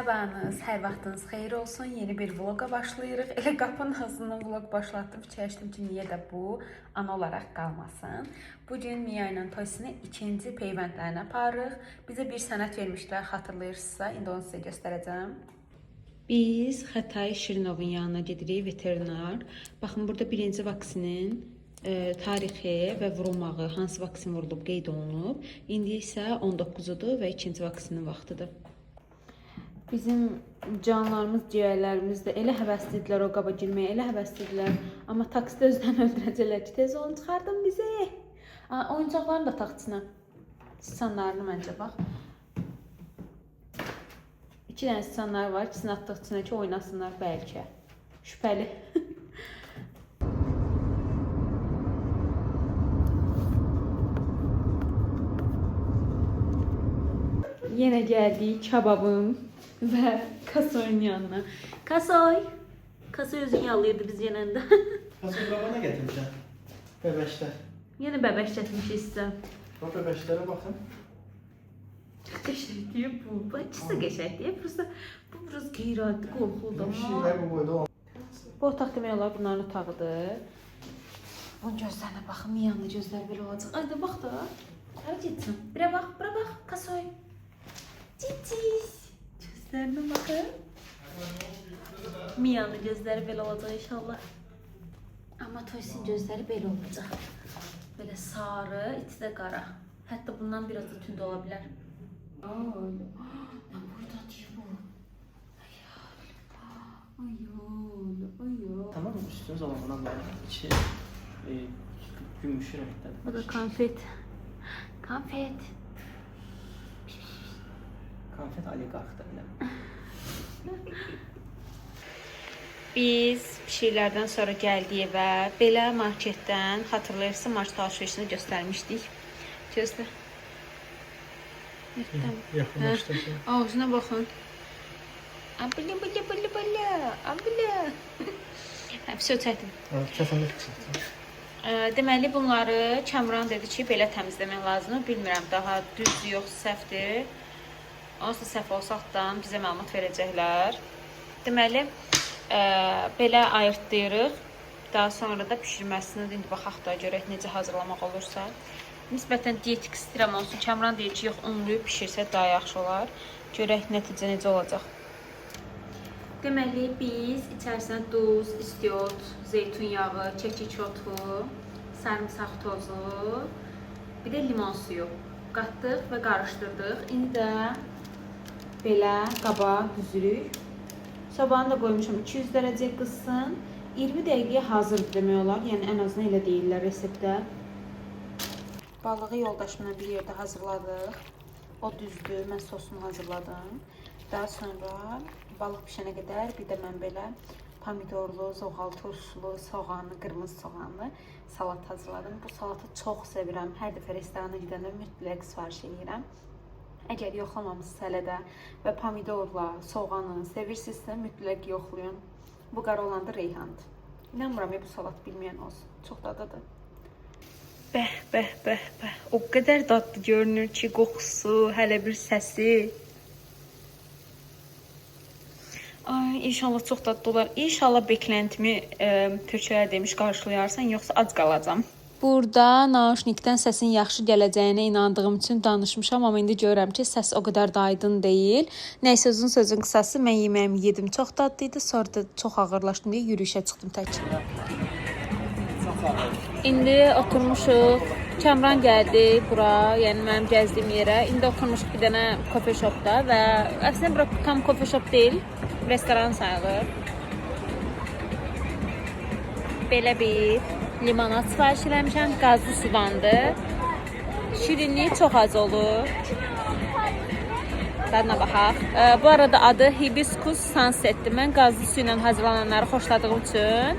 Sabahınız, hər vaxtınız xeyir olsun. Yeni bir vloqa başlayırıq. Elə qapının ağzından vloq başlatdım. Fikirləşdim ki, niyə də bu ana olaraq qalmasın. Bugün Mia ilə Toysini ikinci peyvəndlərinə aparırıq. Bizə bir sənət vermişdilər, xatırlayırsınızsa. İndi onu sizə göstərəcəm. Biz Xətay Şirinovun yanına gedirik, veterinar. Baxın, burada birinci vaksinin tarixi və vurulmağı, hansı vaksin vurulub qeyd olunub. İndi isə 19-udur və ikinci vaksinin vaxtıdır. Bizim canlarımız, ciyərlərimiz də elə həvəslidirlər o qaba girməyə, elə həvəslidirlər. Amma taksidə özdən öldürəcəklər ki, tez olun, çıxardın bizi. Oyuncaqlarını da taxtına. Siçanlarını məncə, bax. 2 dənə siçanlar var, ikisini atdıq içinə ki, oynasınlar bəlkə. Şübhəli. Yenə gəldik kababım və Kasoyun yanına. Kasoy! Kasoy özünü yalıyırdı biz yenəndə. Kasoy qabana gətirmişəm. Bəbəşlər. Yenə bəbəş gətirmişik sizə. O bəbəşlərə baxın. Çox qəşəkdir bu. İkisi də qəşəkdir. Bu biraz qeyratlı, qorxuludur. Şeylər bu boyda olmaz. Bu otaq demək olar bunların otağıdır. Bunun gözlərinə baxın, Miyanın gözləri belə olacaq. Ay da bax da. Hara getsin? Birə bax, bura bax. Kasoy. Cicis. Gözlərinə baxın. Miyanın gözləri belə olacaq inşallah. Amma Toysin gözləri belə olacaq. Belə sarı, içi də qara. Hətta bundan biraz da tünd ola bilər. Nə burada deyir bu? Ayol. Tamam mı? Üstünüz olmadan böyle içi gümüş renkten. Bu da konfet. Konfet. Konfet oligarkda bile. Biz pişiklərdən sonra gəldik evə. Belə marketdən, xatırlayırsın, market alışverişini göstərmişdik. Gözlə. Yaxınlaşdırdım. Ağzına baxın. Abla. Hepsi çətin. Kəsəndə çıxdı. Deməli, bunları Kəmran dedi ki, belə təmizləmək lazımdır. Bilmirəm, daha düzdür, yox, səhvdir. Onsuz səhv olsaqdan bizə məlumat verəcəklər. Deməli, belə ayırtdırırıq. Daha sonra da pişirməsini indi baxaq da görək necə hazırlamaq olursa. Nisbətən dietik istirəm olsun. Kəmran deyir ki, yox, unluyub pişirsə daha yaxşı olar. Görək nəticə necə olacaq. Deməli, biz içərisinə duz, istiot, zeytun yağı, kəkik otu, sarımsaq tozu, bir də limon suyu qatdıq və qarışdırdıq. İndi də belə qaba düzürük. Sobanı da qoymuşam 200 dərəcəyə qızsın. 20 dəqiqəyə hazırdır demək olar. Yəni ən azından elə deyirlər reseptdə. Balığı yoldaşımla bir yerdə hazırladıq. O düzdür, mən sosunu hazırladım. Daha sonra balıq pişənə qədər bir də mən belə pomidorlu, zoğal turşulu, soğanlı, qırmızı soğanlı salat hazırladım. Bu salatı çox sevirəm. Hər dəfə restorana gedəndə mütləq sifariş edirəm. Əgər yoxlamamışsınız hələ də və pomidorla, soğanı sevirsinizsə mütləq yoxlayın. Bu qara olan da reyhandır. İnanmıram bu salat bilməyən olsun. Çox dadlıdır. Bəh. O qədər dadlı görünür ki, qoxusu, hələ bir səsi. Ay, inşallah çox dadlı olar. İnşallah beklentimi köçəyə demiş qarşılayarsan, yoxsa ac qalacam. Burada nauşnikdən səsin yaxşı gələcəyinə inandığım üçün danışmışam, amma indi görürəm ki, səs o qədər da aydın deyil. Nəysə, uzun sözün qısası, mən yeməyimi yedim, çox dadlıydı, sonra da çox ağırlaşdım deyə yürüyüşə çıxdım tək. İndi oturmuşuq, Kəmran gəldi bura, yəni mənim gəzdiyim yerə. İndi oturmuşuq bir dənə kofe shopda və əslində bura tam kofe shop deyil, restoran sayılır. Belə bir limonad sifariş eləmişəm, qazlı sudandır. Şirinliyi çox az olur. Dadına baxaq. Bu arada adı Hibiscus Sunset'dir. Mən qazlı su ilə hazırlananları xoşladığım üçün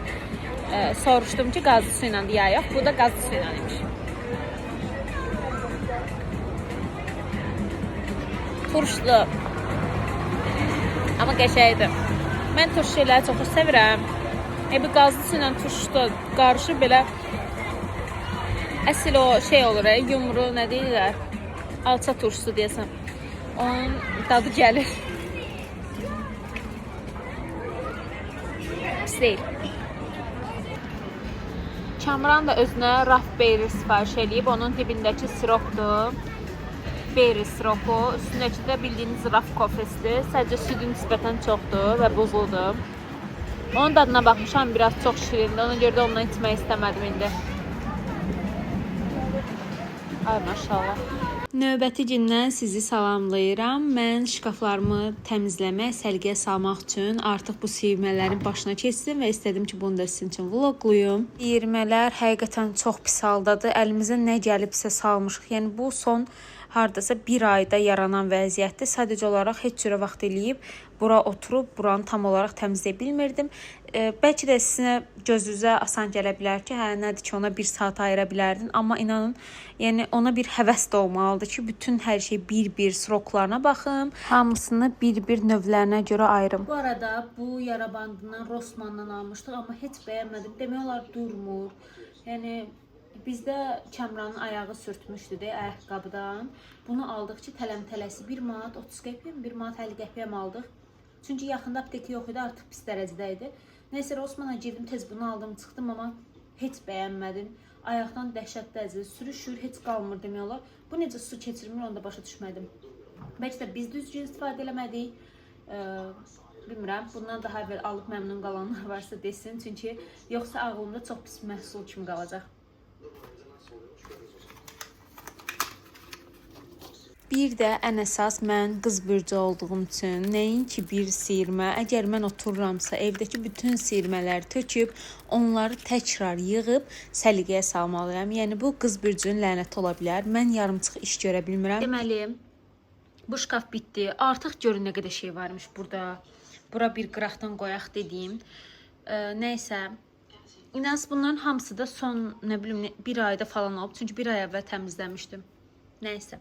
soruşdum ki, qazlı su ilə ya yox. Bu da qazlı su ilə imiş. Turşlu. Amma qəşəkdir. Mən turş şeyləri çox sevirəm. Bir qazlı su ilə turşlu qarışır belə. Əsl o şey olur, yumru, nə deyirlər? Alça turşusu deyəsəm. Onun dadı gəlir. pis deyil. Kamran da özünə raspberry sifariş eləyib. Onun dibindəki siropdur. Berry siropu. Üstündəki də bildiyiniz raf kofesidir. Sadəcə südün nisbətən çoxdur və buzludur. Onun dadına baxmışam, biraz çox şirindir. Ona görə də ondan içmək istəmədim indi. Ay maşallah. Növbəti gündən sizi salamlayıram. Mən şkaflarımı təmizləmək, səliqəyə salmaq üçün artıq bu siyirmələrin başına keçdim və istədim ki, bunu da sizin üçün vloqluyum. Siyirmələr həqiqətən çox pis haldadır. Əlimizə nə gəlibsə salmışıq. Yəni bu son hardasa bir ayda yaranan vəziyyətdir. Sadəcə olaraq heç cürə vaxt eləyib bura oturub buranı tam olaraq təmizləyə bilmirdim. Bəlkə də sizə gözünüzə asan gələ bilər ki, hə nədir ki, ona 1 saat ayıra bilərdin, amma inanın, yəni ona bir həvəs də olmalıdır ki, bütün hər şey bir-bir sroklarına baxım, hamısını bir-bir növlərinə görə ayırım. Bu arada bu yara bandından Rossmanndan almışdıq, amma heç bəyənmədim. Demək olar durmur. Yəni bizdə Kamranın ayağı sürtmüşdü de ayaqqabıdan. Bunu aldıq ki, tələm-tələsi 1 manat 30 qəpiyə, 1 manat 50 qəpiyə aldıq. Çünki yaxında apteki yox idi, artıq pis dərəcədə idi. Nəysə Rossmanna girdim, tez bunu aldım, çıxdım, amma heç bəyənmədim. Ayaqdan dəhşət dərəcədə sürüşür, heç qalmır demək olar. Bu necə su keçirmir, onu da başa düşmədim. Bəlkə də biz düzgün istifadə eləmədik. Bilmirəm, bundan daha əvvəl alıb məmnun qalanlar varsa desin, çünki yoxsa ağlımda çox pis məhsul kimi qalacaq. Bir də ən əsas mən qız bürcü olduğum üçün nəinki bir siyirmə, əgər mən otururamsa evdəki bütün siyirmələri töküb, onları təkrar yığıb səliqəyə salmalıyam. Yəni bu qız bürcünün lənəti ola bilər. Mən yarımçıq iş görə bilmirəm. Deməli, bu şkaf bitdi. Artıq görün nə qədər şey varmış burada. Bura bir qıraqdan qoyaq dediyim. Nəysə, İnans bunların hamısı da son, nə bilim, 1 ayda falan olub. Çünki 1 ay əvvəl təmizləmişdim. Nəysə.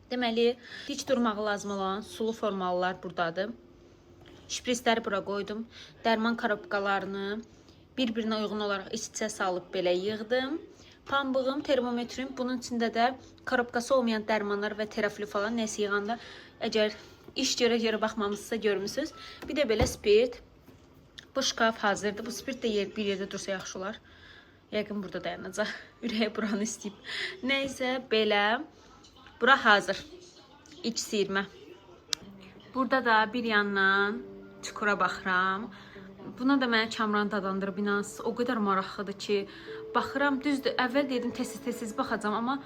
Deməli, dik durmağı lazım olan sulu formalılar buradadır. Şprisləri bura qoydum. Dərman korobkalarını bir-birinə uyğun olaraq iç-içə salıb belə yığdım. Pambığım, termometrim, bunun içində də korobkası olmayan dərmanlar və terafili falan nəsə yığanda, əgər iş görə baxmamızsa görmüsünüz. Bir də belə spirt. Bu şkaf hazırdır. Bu spirt də bir yerdə dursa yaxşı olar. Yəqin burada dayanacaq. Ürəyə buranı istəyib. Nəysə, belə. Bura hazır. İç siyirmə. Burada da bir yandan çukura baxıram. Buna da mənə Kamran dadandırıb inans. O qədər maraqlıdır ki, baxıram, düzdür. Əvvəl dedim tez-tez baxacam, amma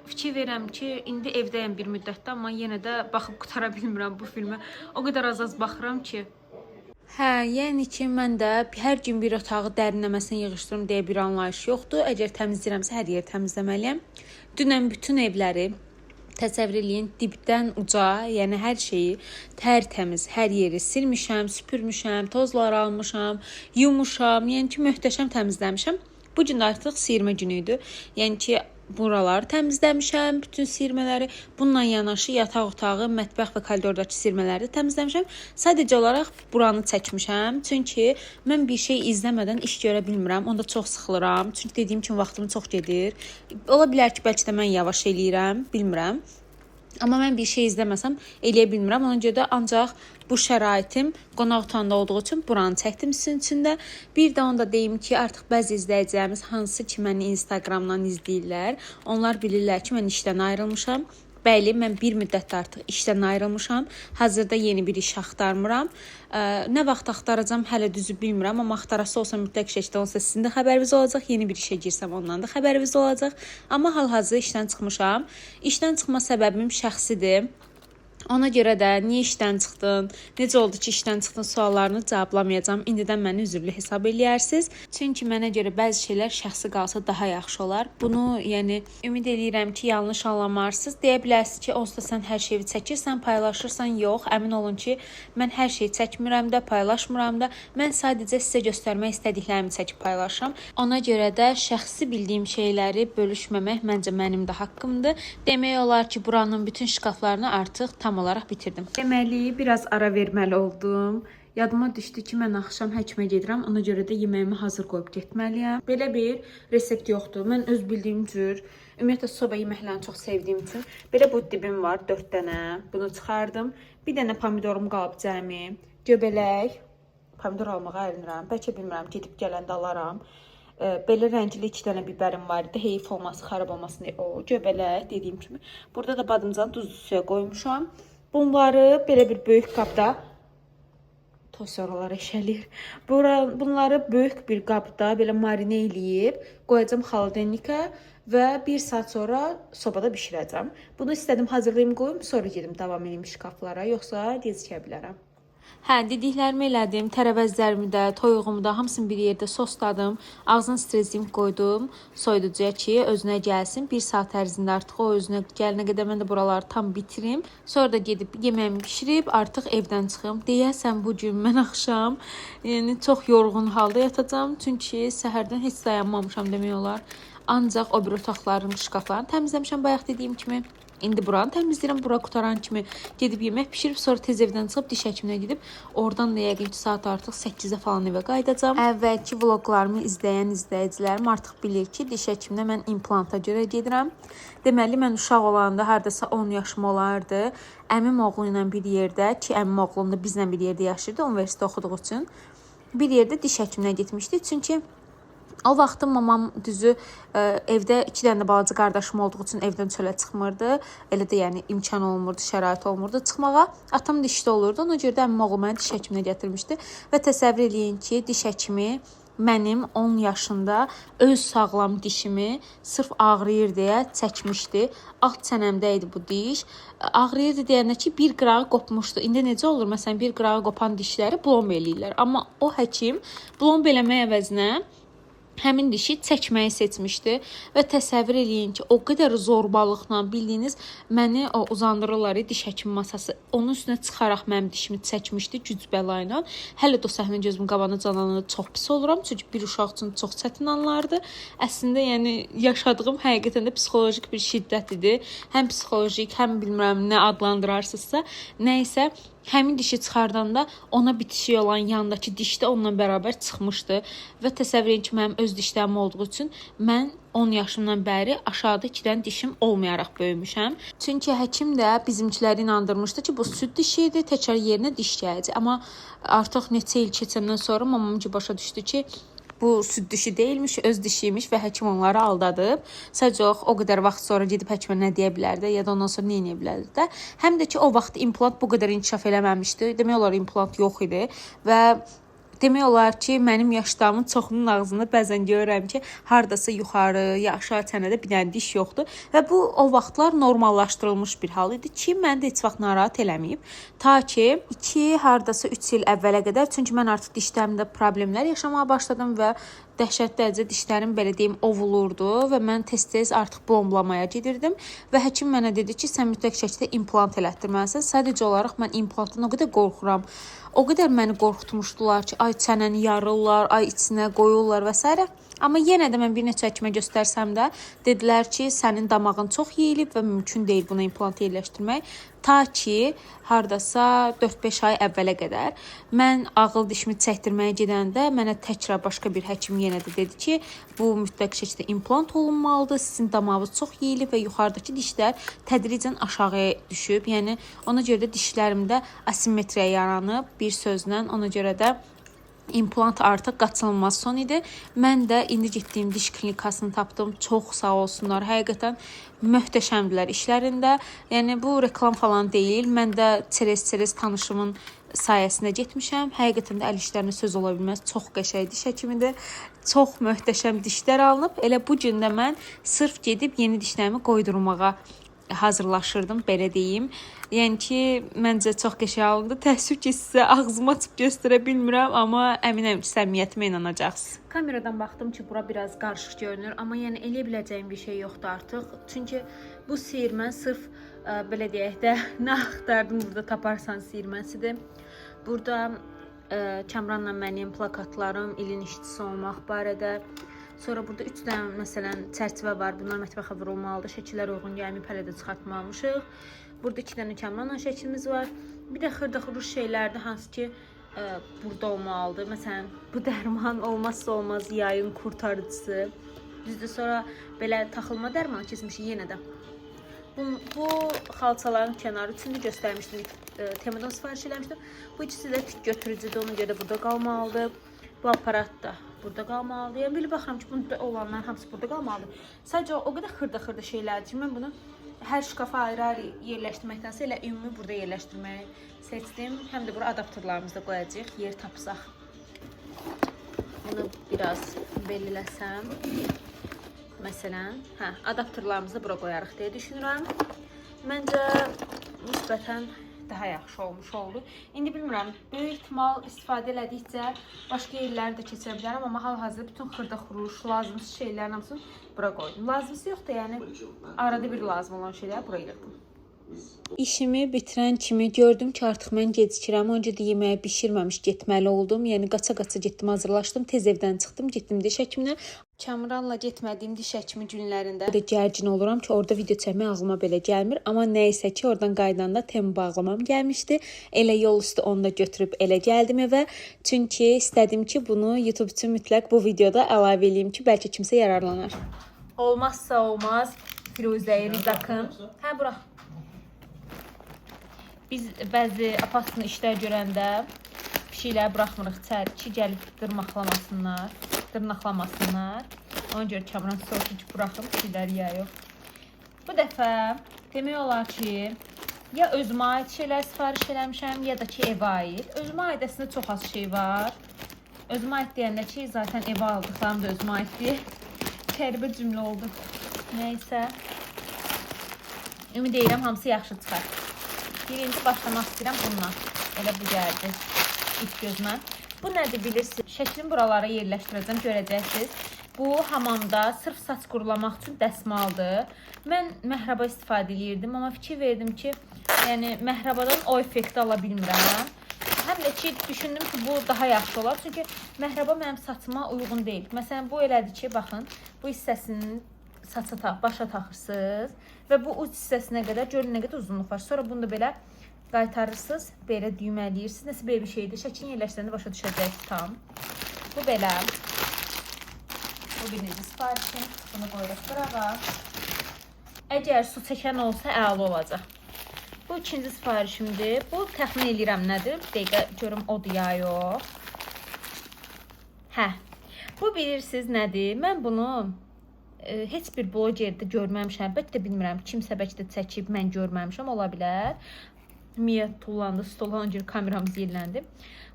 fikir verirəm ki, indi evdəyəm bir müddətdə, amma yenə də baxıb qutara bilmirəm bu filmə. O qədər az baxıram ki. Hə, yəni ki, mən də hər gün bir otağı dərinləməsini yığışdırım deyə bir anlayış yoxdur. Əgər təmizləyirəmsə, hər yeri təmizləməliyəm. Dünən bütün evləri təsəvvür eləyin, dibdən uca, yəni hər şeyi tərtəmiz, hər yeri silmişəm, süpürmüşəm, tozlar almışam, yumuşam, yəni ki, möhtəşəm təmizləmişəm. Bu gün artıq siyirmə günü idi. Yəni ki, buraları təmizləmişəm, bütün siyirmələri. Bununla yanaşı yataq otağı, mətbəx və koridordakı siyirmələri təmizləmişəm. Sadəcə olaraq buranı çəkmişəm. Çünki mən bir şey izləmədən iş görə bilmirəm. Onda çox sıxılıram. Çünki dediyim kimi vaxtım çox gedir. Ola bilər ki, bəlkə də mən yavaş eləyirəm, bilmirəm. Amma mən bir şey izləməsəm eləyə bilmirəm. Ona görə də ancaq bu şəraitim qonaq otağında olduğu üçün buranı çəkdim sizin üçün də. Bir də onu da deyim ki, artıq bəzi izləyicilərimiz hansı ki məni Instagramdan izləyirlər, onlar bilirlər ki, mən işdən ayrılmışam. Bəli, mən bir müddətdə artıq işdən ayrılmışam. Hazırda yeni bir iş axtarmıram. Nə vaxt axtaracam hələ düzü bilmirəm, amma axtarası olsa mütləq şəkildə olsa sizin də xəbəriniz olacaq. Yeni bir işə girsəm ondan da xəbəriniz olacaq. Amma hal-hazırda işdən çıxmışam. İşdən çıxma səbəbim şəxsidir. Ona görə də niyə işdən çıxdın, necə oldu ki işdən çıxdın suallarını cavablamayacağam. İndidən məni üzürlü hesab eləyərsiniz. Çünki mənə görə bəzi şeylər şəxsi qalsa daha yaxşı olar. Bunu, yəni ümid edirəm ki, yanlış anlamarsınız. Deyə bilərsiniz ki, onsuz da sən hər şeyi çəkirsən, paylaşırsan. Yox, əmin olun ki, mən hər şeyi çəkmirəm də, paylaşmıram da. Mən sadəcə sizə göstərmək istədiklərimi çəkib paylaşıram. Ona görə də şəxsi bildiyim şeyləri bölüşməmək məncə mənim də haqqımdır. Demək olar ki, buranın bütün şkaflarını artıq tam olaraq bitirdim. Deməli, biraz ara verməli oldum. Yadıma düşdü ki, mən axşam həkimə gedirəm. Ona görə də yeməyimi hazır qoyub getməliyəm. Belə bir resept yoxdur. Mən öz bildiyim cür, ümumiyyətlə soba yeməklərini çox sevdiyim üçün belə bu dibim var, 4 dənə. Bunu çıxardım. Bir dənə pomidorum qalıb cəmi. Göbələk, pomidor almağa ərinirəm. Bəlkə bilmirəm, gedib gələndə alaram. Belə rəngli 2 dənə bibərim var idi. Heyif olması, xarab olmasın deyə. O göbələk dediyim kimi. Burada da badımcan duzlu suya qoymuşam. Bunları belə bir böyük qabda tosyaralar eşəliyir. Bunları böyük bir qabda belə marinə eləyib qoyacağam xaladenikə və 1 saat sonra sobada bişirəcəm. Bunu istədim hazırlayım qoyum, sonra gedim davam edeyim şkaflara, yoxsa gecikə bilərəm. Hə, dediklərimi elədim. Tərəvəzlərimi də, toyuğumu da hamısını bir yerdə sosladım. Ağzına stresləyib qoydum soyuducuya ki, özünə gəlsin. 1 saat ərzində artıq o özünə gəlinə qədər mən də buraları tam bitirim. Sonra da gedib yeməyimi bişirib artıq evdən çıxım. Deyəsən bu gün mən axşam, yəni çox yorğun halda yatacağam. Çünki səhərdən heç dayanmamışam demək olar. Ancaq o bir otaqların, şkaflarını təmizləmişəm bayaq dediyim kimi. İndi buranı təmizləyirəm, bura qutaran kimi gedib yemək bişirib, sonra tez evdən çıxıb diş həkiminə gedib, oradan da yəqin ki, saat artıq 8-ə falan evə qayıdacam. Əvvəlki vloqlarımı izləyən izləyicilərim artıq bilir ki, diş həkiminə mən implanta görə gedirəm. Deməli, mən uşaq olanda hardasa 10 yaşım olardı. Əmim oğlu ilə bir yerdə, ki, əmim oğlum da bizlə bir yerdə yaşayırdı, universitetdə oxuduğu üçün bir yerdə diş həkiminə getmişdi. Çünki o vaxtı mamam düzü evdə 2 dənə balaca qardaşım olduğu üçün evdən çölə çıxmırdı. Elə də yəni imkan olmurdu, şərait olmurdu çıxmağa. Atam da işdə olurdu. Ona görə də əmim oğlu məni diş həkiminə gətirmişdi və təsəvvür eləyin ki, diş həkimi mənim 10 yaşında öz sağlam dişimi sırf ağrıyır deyə çəkmişdi. Alt çənəmdə idi bu diş. Ağrıyırdı deyəndə ki, bir qırağı qopmuşdu. İndi necə olur? Məsələn, bir qırağı qopan dişləri plomb eləyirlər. Amma o həkim plomb eləmək əvəzinə həmin dişi çəkməyi seçmişdi və təsəvvür eləyin ki, o qədər zorbalıqla bildiyiniz məni o uzandırırlar diş həkimi masası. Onun üstünə çıxaraq mənim dişimi çəkmişdi güc bəla ilə. Hələ də o səhnə gözümün qabağına canlananda çox pis oluram. Çünki bir uşaq üçün çox çətin anlardı. Əslində, yəni yaşadığım həqiqətən də psixolojik bir şiddət idi. Həm psixolojik, həm bilmirəm nə adlandırarsınızsa, nə isə həmin dişi çıxardanda ona bitişik olan yandakı diş də onunla bərabər çıxmışdı və təsəvvür edin ki, mənim öz dişlərim olduğu üçün mən 10 yaşımdan bəri aşağıda 2 dənə dişim olmayaraq böyümüşəm. Çünki həkim də bizimkiləri inandırmışdı ki, bu süd dişi idi, təkrar yerinə diş gələcək. Amma artıq neçə il keçəndən sonra mamamcı başa düşdü ki, bu süd dişi deyilmiş, öz dişiymiş və həkim onları aldadıb. Sadəcə o qədər vaxt sonra gedib həkimə nə deyə bilərdi ya da ondan sonra nə edə bilərdi də. Həm də ki, o vaxt implant bu qədər inkişaf eləməmişdi. Demək olar implant yox idi və demək olar ki, mənim yaşlarımın çoxunun ağzında bəzən görürəm ki, hardasa yuxarı ya aşağı çənədə bir dənə diş yoxdur və bu o vaxtlar normallaşdırılmış bir hal idi ki, məni də heç vaxt narahat eləməyib. Ta ki 2 hardasa 3 il əvvələ qədər, çünki mən artıq dişlərimdə problemlər yaşamaya başladım və dəhşətli dərəcə dişlərim belə deyim ovulurdu və mən tez-tez artıq plomblamaya gedirdim və həkim mənə dedi ki, sən mütləq şəkildə implant elətdirməlisən. Sadəcə olaraq mən implantdan o qədər qorxuram. O qədər məni qorxutmuşdular ki, ay çənəni yarırlar, ay içinə qoyurlar və s. Amma yenə də mən bir neçə həkimə göstərsəm də dedilər ki, sənin damağın çox yeyilib və mümkün deyil buna implant yerləşdirmək. Ta ki, hardasa 4-5 ay əvvələ qədər mən ağıl dişimi çəkdirməyə gedəndə mənə təkrar başqa bir həkim yenə də dedi ki, bu mütləq şəkildə implant olunmalıdır, sizin damağınız çox yeyilib və yuxarıdakı dişlər tədricən aşağıya düşüb. Yəni, ona görə də dişlərimdə asimetriya yaranıb, bir sözlə ona görə də implant artıq qaçınılmaz son idi. Mən də indi getdiyim diş klinikasını tapdım. Çox sağ olsunlar. Həqiqətən möhtəşəmdilər işlərində. Yəni bu reklam falan deyil. Mən də çerez tanışımın sayəsində getmişəm. Həqiqətən də əl işlərinə söz ola bilməz. Çox qəşəng diş həkimidir. Çox möhtəşəm dişlər alınıb. Elə bu gün də mən sırf gedib yeni dişlərimi qoydurmağa hazırlaşırdım, belə deyim. Yəni ki, məncə çox qəşəng alındı. Təəssüf ki, sizə ağzımı açıb göstərə bilmirəm, amma əminəm ki, səmimiyyətimə inanacaqsınız. Kameradan baxdım ki, bura biraz qarışıq görünür, amma yəni eləyə biləcəyim bir şey yoxdur artıq. Çünki bu siyirmə sırf belə deyək də, nə axtardım burada taparsan siyirməsidir. Burada Kamranla mənim plakatlarım, ilin işçisi olmaq barədə. Sonra burada 3 dənə məsələn çərçivə var. Bunlar mətbəxə vurulmalıdır. Şəkillər uyğun gəlməyib, hələ də çıxartmamışıq. Burada 2 dənə Kamranla şəklimiz var. Bir də xırda-xuruş şeylərdir, hansı ki burada olmalıdır. Məsələn, bu dərman olmazsa olmaz yayın qurtarıcısı. Düzdür, sonra belə taxılma dərmanı keçmişik yenə də. Bu xalçaların kənarı üçün də göstərmişdim Temadan sifariş eləmişdim. Bu ikisi də tük götürücüdür, ona görə də burada qalmalıdır. Bu aparat da burada qalmalıdır. Yəni belə baxıram ki, bunda olanların hamısı burada qalmalıdır. Sadəcə o qədər xırda şeylərdir ki, mən bunu hər şkafa ayrı-ayrı yerləşdirməkdənsə elə ümumi burada yerləşdirməyi seçdim. Həm də bura adapterlarımızı da qoyacağıq, yer tapsaq. Bunu biraz belirləsəm. Məsələn, adapterlarımızı bura qoyarıq deyə düşünürəm. Məncə nisbətən daha yaxşı olmuş oldu. İndi bilmirəm, böyük ihtimal istifadə elədikcə başqa yerləri də keçirə bilərəm, amma hal-hazırda bütün xırda-xuruş, lazımsız şeylərin hamısını bura qoydum. Lazımsı yoxdur, yəni arada bir lazım olan şeyləri bura yığdım. İşimi bitirən kimi gördüm ki, artıq mən gecikirəm. Öncə də yeməyi bişirməmiş getməli oldum. Yəni qaça-qaça getdim, hazırlaşdım. Tez evdən çıxdım, getdim diş həkiminə. Kamranla getmədiyim diş həkimi günlərində gərgin oluram ki, orada video çəkmək ağlıma belə gəlmir. Amma nəysə ki, oradan qaydanda tem bağlamam gəlmişdi. Elə yol üstü onu da götürüb elə gəldim evə. Çünki istədim ki, bunu YouTube üçün mütləq bu videoda əlavə eləyim ki, bəlkə kimsə yararlanar. Olmazsa olmaz Firuzəyi Rizakın. Bura. Biz bəzi apasını işlər görəndə pişikləri buraxmırıq içəri ki, gəlib dırnaqlamasınlar. Ona görə Kamran soruşur ki, buraxım pişikləri ya yox. Bu dəfə demək olar ki, ya özümə aid şeylər sifariş eləmişəm, ya da ki, evə aid. Özümə aid əslində çox az şey var. Özümə aid deyəndə ki, zaten evə aldıqlarım da özümə aid deyə qəribə cümlə oldu. Nəysə. Ümid edirəm, hamısı yaxşı çıxar. Birinci başlamaq istəyirəm bununla. Elə bu gəldi ilk gözümə. Bu nədir bilirsiniz? Şəklin buralara yerləşdirəcəm, görəcəksiniz. Bu hamamda sırf saç qurulamaq üçün dəsmaldır. Mən məhraba istifadə edirdim, amma fikir verdim ki, yəni məhrabadan o effekti ala bilmirəm. Həm də ki, düşündüm ki, bu daha yaxşı olar. Çünki məhraba mənim saçıma uyğun deyil. Məsələn, bu elədir ki, baxın, bu hissəsinin başa taxırsınız və bu uc hissəsinə qədər görün nə qədər uzunluq var. Sonra bunu da belə qaytarırsınız, belə düymələyirsiniz. Nəsə belə bir şeydir. Şəklin yerləşdirəndə başa düşəcək tam. Bu belə. Bu birinci sifarişim. Bunu qoyuruq qırağa. Əgər su çəkən olsa əla olacaq. Bu ikinci sifarişimdir. Bu təxmin edirəm nədir? Bir dəqiqə görüm odur ya yox. Bu bilirsiniz nədir? Mən bunu heç bir blogerdə görməmişəm. Bəlkə də bilmirəm, kimsə bəlkə də çəkib, mən görməmişəm, ola bilər. Miya tullandı, stola ona görə kameramız yerləndi.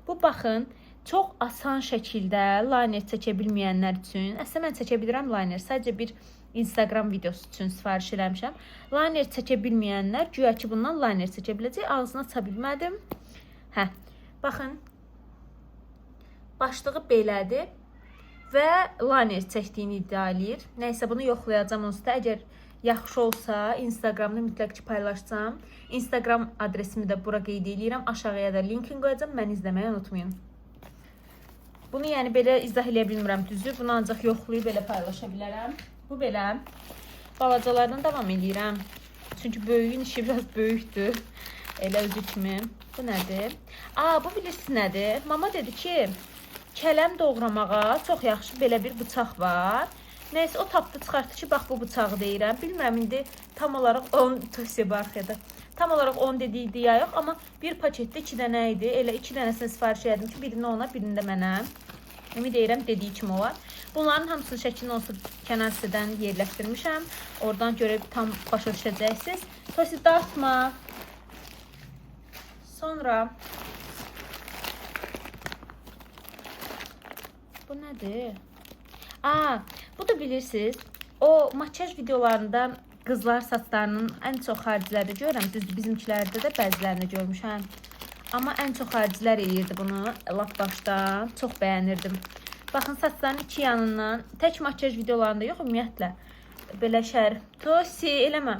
Bu baxın, çox asan şəkildə liner çəkə bilməyənlər üçün, əslində mən çəkə bilirəm liner, sadəcə bir Instagram videosu üçün sifariş eləmişəm. Liner çəkə bilməyənlər güya ki, bundan liner çəkə biləcək, ağzını aça bilmədim. Baxın, başlığı belədir. Və liner çəkdiyini iddia edir. Nəysə, bunu yoxlayacağım onsuz da. Əgər yaxşı olsa, Instagramda mütləq ki, paylaşacağım. Instagram adresimi də bura qeyd edirəm. Aşağıya da linkini qoyacağım. Məni izləməyi unutmayın. Bunu yəni belə izah eləyə bilmirəm düzü. Bunu ancaq yoxlayıb belə paylaşa bilərəm. Bu belə. Balacalardan davam edirəm. Çünki böyüyün işi biraz böyükdür. Elə özü kimi. Bu nədir? Bu bilirsiniz nədir? Mama dedi ki, kələm doğramağa çox yaxşı belə bir bıçaq var. Nəysə, o tapdı, çıxartdı ki, bax bu bıçağı deyirəm. Bilmirəm, indi tam olaraq tam olaraq 10 dediydi ya yox, amma bir paketdə 2 dənə idi. Elə 2 dənəsini sifariş elədim ki, birini ona, birini də mənə. Ümid edirəm, dediyi kimi olar. Bunların hamısının şəklini olsa kənar hissədən yerləşdirmişəm. Oradan görüb tam başa düşəcəksiniz. Tosi dartma. Sonra bu nədir? Bu da bilirsiniz, o makyaj videolarında qızlar saçlarının ən çox xaricilərdə görürəm. Düzdür, bizimkilərdə də bəzilərini görmüşəm. Amma ən çox xaricilər eləyirdi bunu lap başdan. Çox bəyənirdim. Baxın, saçların iki yanından, tək makyaj videolarında yox, ümumiyyətlə. Belə şəhər, Tosi, eləmə.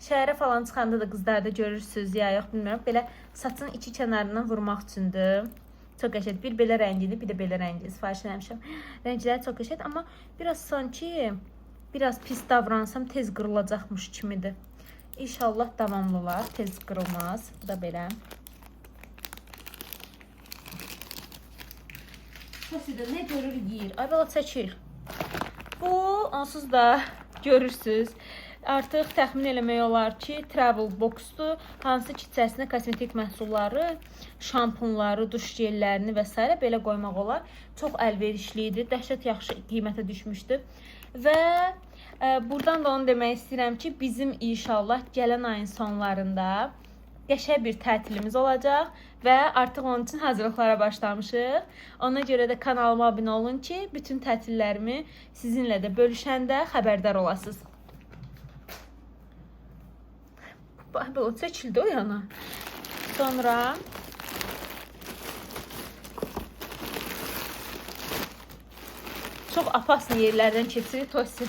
Şəhərə falan çıxanda da qızlarda görürsünüz ya yox, bilmirəm. Belə saçın iki kənarından vurmaq üçündür. Çox qəşəng. Bir belə rəngini, bir də belə rəngini sifariş eləmişəm. Rəngləri çox qəşəng, amma biraz sanki biraz pis davransam tez qırılacaqmış kimidir. İnşallah davamlı olar, tez qırılmaz. Bu da belə. Səsidə nə görür, yeyir. Ay, bala çəkir. Bu, onsuz da görürsünüz. Artıq təxmin eləmək olar ki, travel boxdur. Hansı ki, içərisinə kosmetik məhsulları, şampunları, duş jellərini və s. belə qoymaq olar. Çox əlverişli idi. Dəhşət yaxşı qiymətə düşmüşdü. Və buradan da onu demək istəyirəm ki, bizim inşallah gələn ayın sonlarında qəşəng bir tətilimiz olacaq və artıq onun üçün hazırlıqlara başlamışıq. Ona görə də kanalıma abunə olun ki, bütün tətillərimi sizinlə də bölüşəndə xəbərdar olasınız. Belə çəkildi o yana. Sonra çox apaslı yerlərdən keçirik tosi.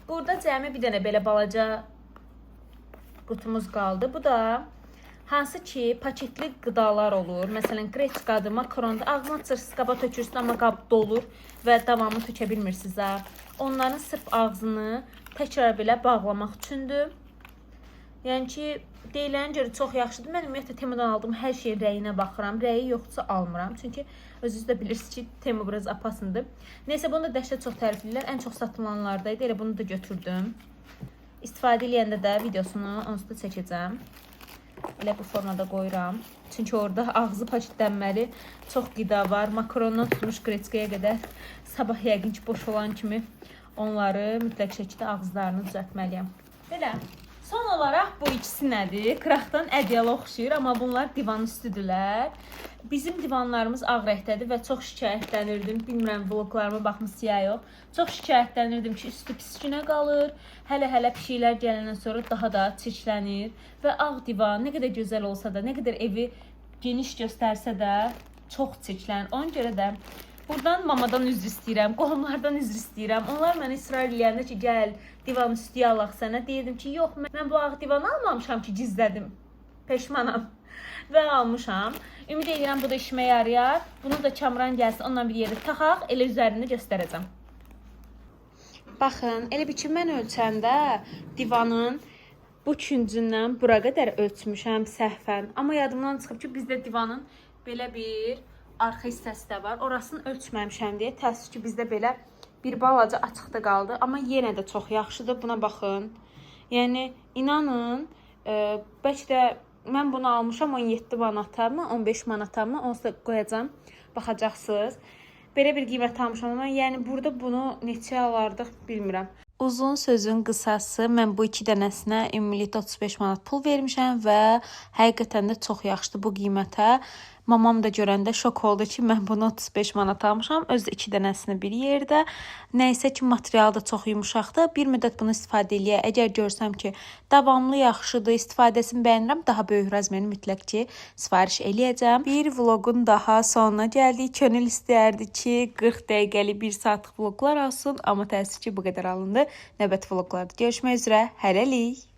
Burada cəmi bir dənə belə balaca qutumuz qaldı. Bu da hansı ki paketli qıdalar olur. Məsələn, qreçkadır, makarondur. Ağzına açırsınız, qaba tökürsünüz, amma qab dolur və davamı tökə bilmirsiniz. Onların sırf ağzını təkrar belə bağlamaq üçündür. Yəni ki, deyilən görə çox yaxşıdır. Mən ümumiyyətlə Temudan aldığım hər şeyin rəyinə baxıram. Rəyi yoxdursa almıram. Çünki özünüz də bilirsiniz ki, Temu biraz apasındır. Neysə, bunu da dəhşət çox tərifləyirlər. Ən çox satılanlardaydı. Elə bunu da götürdüm. İstifadə eləyəndə də videosunu onsuz da çəkəcəm. Elə bu formada qoyuram. Çünki orada ağzı paketlənməli çox qida var. Makarondan tutmuş qreçkaya qədər. Sabah yəqin ki, boş olan kimi onları mütləq şəkildə ağızlarını düzəltməliyəm. Belə. Son olaraq bu ikisi nədir? Qıraqdan ədyalı oxşayır, amma bunlar divan üstüdürlər. Bizim divanlarımız ağ rəngdədir və çox şikayətlənirdim. Bilmirəm, vloglarıma baxmışsınız ya yox. Çox şikayətlənirdim ki, üstü pis günə qalır. Hələ pişiklər gələndən sonra daha da çirklənir. Və ağ divan nə qədər gözəl olsa da, nə qədər evi geniş göstərsə də çox çirklənir. Ona görə də buradan mamadan üzr istəyirəm, qohumlardan üzr istəyirəm. Onlar mənə israr eləyəndə ki, gəl divan üstüyə alaq sənə. Deyirdim ki, yox, mən bu ağ divanı almamışam ki, gizlədim. Peşmanam. Və almışam. Ümid edirəm, bu da işimə yarayar. Bunu da Kamran gəlsin, onunla bir yerdə taxaq, elə üzərində göstərəcəm. Baxın, elə bir ki, mən ölçəndə divanın bu küncündən bura qədər ölçmüşəm səhvən. Amma yadımdan çıxıb ki, bizdə divanın belə bir arxa hissəsi də var. Orasını ölçməmişəm deyə təəssüf ki, bizdə belə bir balaca açıqda qaldı. Amma yenə də çox yaxşıdır. Buna baxın. Yəni, inanın, bəlkə də mən bunu almışam 17 manata mı, 15 manata mı, onsuz da qoyacam, baxacaqsınız. Belə bir qiymət almışam, amma yəni burada bunu neçə alardıq bilmirəm. Uzun sözün qısası, mən bu iki dənəsinə ümumilikdə 35 manat pul vermişəm və həqiqətən də çox yaxşıdır bu qiymətə. Mamam da görəndə şok oldu ki, mən bunu 35 manat almışam. Özü iki dənəsini bir yerdə. Nəysə ki, material da çox yumuşaqdır. Bir müddət bunu istifadə eləyək. Əgər görsəm ki, davamlı yaxşıdır, istifadəsini bəyənirəm, daha böyük razmeri mütləq ki, sifariş eləyəcəm. Bir vlogun daha sonuna gəldik. Könül istəyərdi ki, 40 dəqiqəlik 1 saatlıq vloglar olsun. Amma təəssüf ki, bu qədər alındı. Növbəti vloglarda görüşmək üzrə. Hələlik.